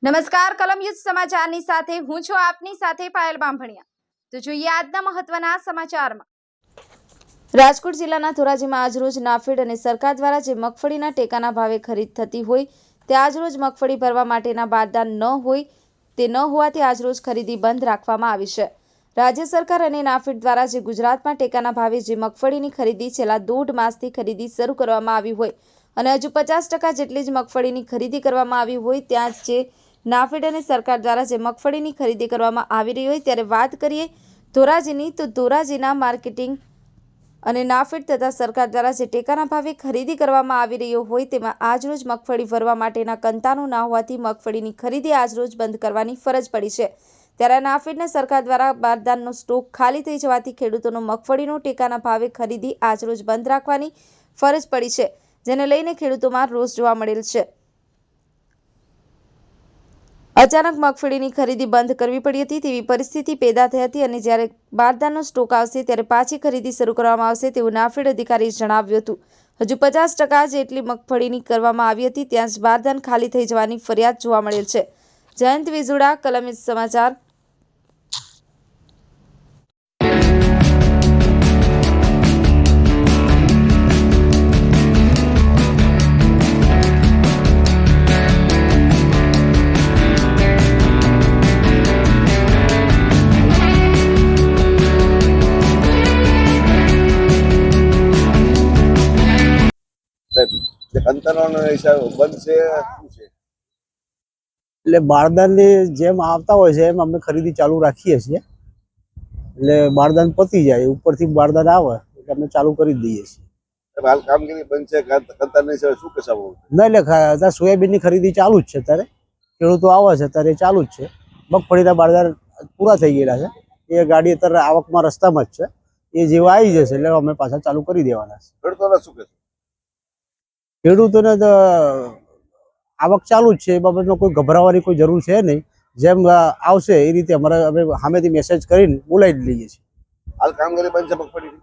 નમસ્કાર કલમ યુદ્ધ સમાચારની સાથે હું છું આપની સાથે પાયલ બામભણિયા। તો જોઈએ આજના મહત્વના સમાચારમાં। રાજકોટ જિલ્લાના ધોરાજીમાં આજરોજ નાફેડ અને સરકાર દ્વારા જે મગફળીના ટેકાના ભાવે ખરીદ થતી હોય તે આજરોજ મગફળી ભરવા માટેના બારદાન ન હોય તે ન હોવાથી આજરોજ ખરીદી બંધ રાખવામાં આવી છે। રાજ્ય સરકાર અને નાફેડ દ્વારા જે ગુજરાતમાં ટેકાના ભાવે જે મગફળીની ખરીદી છેલ્લા 1.5 માસથી ખરીદી શરૂ કરવામાં આવી હોય અને હજુ 50% જેટલી જ મગફળીની ખરીદી કરવામાં આવી હોય ત્યાં જે નાફેડ અને સરકાર દ્વારા જે મગફળીની ખરીદી કરવામાં આવી રહી હોય ત્યારે વાત કરીએ ધોરાજીની તો ધોરાજીના માર્કેટિંગ અને નાફેડ તથા સરકાર દ્વારા જે ટેકાના ભાવે ખરીદી કરવામાં આવી રહ્યો હોય તેમાં આજરોજ મગફળી ભરવા માટેના કંતાનું ના હોવાથી મગફળીની ખરીદી આજરોજ બંધ કરવાની ફરજ પડી છે। ત્યારે નાફેડને સરકાર દ્વારા બારદાનનો સ્ટોક ખાલી થઈ જવાથી ખેડૂતોનો મગફળીનો ટેકાના ભાવે ખરીદી આજરોજ બંધ રાખવાની ફરજ પડી છે, જેને લઈને ખેડૂતોમાં રોષ જોવા મળેલ છે। અચાનક મગફળીની ખરીદી બંધ કરવી પડી હતી તેવી પરિસ્થિતિ પેદા થઈ હતી અને જ્યારે બારદાનનો સ્ટોક આવશે ત્યારે પાછી ખરીદી શરૂ કરવામાં આવશે તેવું નાફેડ અધિકારીએ જણાવ્યું હતું। હજુ 50% જેટલી મગફળીની કરવામાં આવી હતી ત્યાં જ બારદાન ખાલી થઈ જવાની ફરિયાદ જોવા મળેલ છે। જયંત વિજુડા, કલમ યુદ્ધ સમાચાર। અંતરનો હિસાબ બંધ છે શું છે? એટલે બારદાનની જેમ આવતા હોય છે એમ અમે ખરીદી ચાલુ રાખીએ છીએ। એટલે બારદાન પતી જાય ઉપરથી બારદાન આવે એટલે અમે ચાલુ કરી દઈએ છીએ। હાલ કામગીરી બંધ છે, અંતરની હિસાબે શું કહેશો? ના, એટલે અત્યારે સોયાબીનની ખરીદી ચાલુ જ છે। અત્યારે ખેડૂતો આવે છે અત્યારે ચાલુ જ છે। મગફળીના બારદાન પૂરા થઈ ગયેલા છે, એ ગાડી અત્યારે આવકમાં રસ્તામાં જ છે, એ જેવા આવી જશે એટલે અમે પાછા ચાલુ કરી દેવાના છે। ખેડૂતોને શું કહેશો? ખેડૂતોને તો આવક ચાલુ જ છે, એ બાબતમાં કોઈ ગભરાવાની કોઈ જરૂર છે નહીં। જેમ આવશે એ રીતે અમે સામેથી મેસેજ કરીને બોલાવી લઈએ છીએ। હાલ કામગીરી બંધ છે મગફળીની?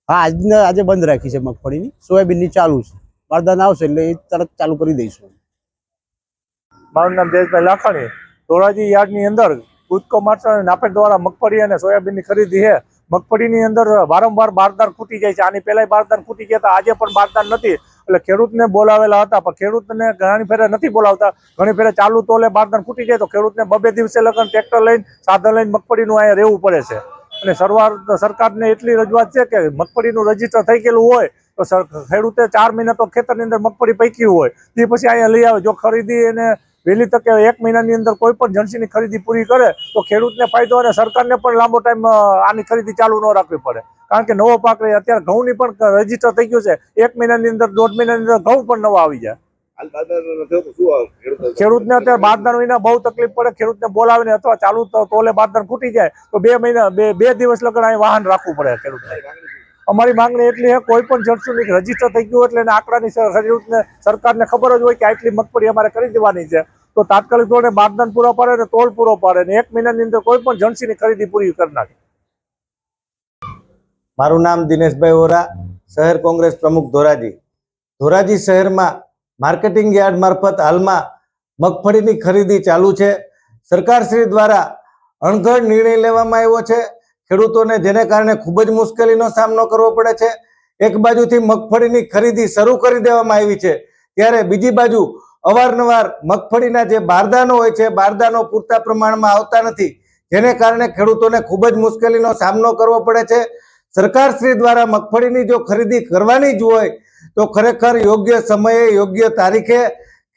હા, આજે બંધ રાખી છે મગફળીની। સોયાબીનની ચાલુ છે, બારદાન આવશે એટલે એ તરત ચાલુ કરી દઈશું। મારું નામ જયેશભાઈ લાખાણી, ધોરાજી યાર્ડની અંદર કૂદકો મારતા નાફેડ દ્વારા મગફળી અને સોયાબીનની ખરીદી છે। મગફળીની અંદર વારંવાર બારદાન ખૂટી જાય છે। આની પહેલાં બારદાન ખૂટી ગયા હતા, આજે પણ બારદાન નથી એટલે ખેડૂતને બોલાવેલા હતા પણ ખેડૂતને ઘણી ફેરે નથી બોલાવતા। ઘણી ફેરે ચાલુ તોલે બારદાન ખૂટી જાય તો ખેડૂતને 2 દિવસે લગન ટ્રેક્ટર લઈને સાધન લઈને મગફળીનું અહીંયા રહેવું પડે છે। અને સરકારને એટલી રજૂઆત છે કે મગફળીનું રજીસ્ટર થઈ ગયેલું હોય તો ખેડૂતે 4 મહિના તો ખેતરની અંદર મગફળી પૈકી હોય તે પછી અહીંયા લઈ આવે। જો ખરીદી એને વહેલી તકે 1 મહિનાની અંદર કોઈ પણ જણસીની ખરીદી પૂરી કરે તો ખેડૂતને ફાયદો અને સરકારને પણ લાંબો ટાઈમ આની ખરીદી ચાલુ ન રાખવી પડે। કારણ કે નવો પાક રહે, અત્યારે ઘઉંની પણ રજીસ્ટર થઈ ગયું છે, 1 મહિનાની અંદર 1.5 મહિનાની અંદર ઘઉં પણ નવા આવી જાય। ખેડૂતને અત્યારે બારદાન વિના બહુ તકલીફ પડે। ખેડૂતને બોલાવીને અથવા ચાલુ તોલે બારદાન ખૂટી જાય તો 2 દિવસ લગન અહીં વાહન રાખવું પડે ખેડૂતને। અમારી માંગણી એટલી છે, કોઈ પણ જણસુની રજીસ્ટર થઈ ગયું એટલે આંકડાની ખેડૂતને સરકારને ખબર જ હોય કે આટલી મગફળી અમારે કરી દેવાની છે તો તાત્કાલિક ધોરણે બારદાન પૂરા પાડે ને તોલ પૂરો પાડે ને 1 મહિનાની અંદર કોઈ પણ જણસીની ખરીદી પૂરી કરી નાખે। મારું નામ દિનેશભાઈ ઓરા, શહેર કોંગ્રેસ પ્રમુખ ધોરાજી। ધોરાજી શહેરમાં માર્કેટિંગ યાર્ડ મારફત હાલમાં મગફળીની ખરીદી ચાલુ છે। સરકારશ્રી દ્વારા અણઘડ નિર્ણય લેવામાં આવ્યો છે ખેડૂતોને, જેને કારણે ખૂબ જ મુશ્કેલીનો સામનો કરવો પડે છે। એક બાજુથી મગફળીની ખરીદી શરૂ કરી દેવામાં આવી છે ત્યારે બીજી બાજુ અવારનવાર મગફળીના જે બારદાનો હોય છે બારદાનો પૂરતા પ્રમાણમાં આવતા નથી, જેને કારણે ખેડૂતોને ખૂબ જ મુશ્કેલીનો સામનો કરવો પડે છે। સરકારશ્રી દ્વારા મગફળીની જો ખરીદી કરવાની જ હોય તો ખરેખર યોગ્ય સમયે યોગ્ય તારીખે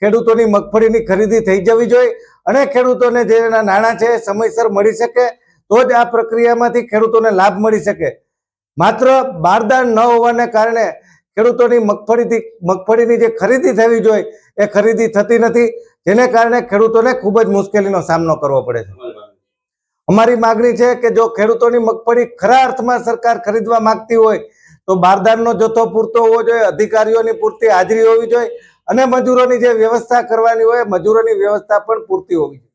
ખેડૂતોની મગફળીની ખરીદી થઈ જવી જોઈએ અને ખેડૂતોને જે એના નાણાં છે સમયસર મળી શકે તો જ આ પ્રક્રિયામાંથી ખેડૂતોને લાભ મળી શકે। માત્ર બારદાન ન હોવાને કારણે ખેડૂતોની મગફળીની જે ખરીદી થવી જોઈએ એ ખરીદી થતી નથી, જેને કારણે ખેડૂતોને ખૂબ જ મુશ્કેલીનો સામનો કરવો પડે છે। અમારી માગણી છે કે જો ખેડૂતોની મગફળી ખરા અર્થમાં સરકાર ખરીદવા માંગતી હોય તો બારદાનનો જથ્થો પૂરતો હોવો જોઈએ, અધિકારીઓની પૂરતી હાજરી હોવી જોઈએ અને મજૂરોની જે વ્યવસ્થા કરવાની હોય મજૂરોની વ્યવસ્થા પણ પૂરતી હોવી જોઈએ।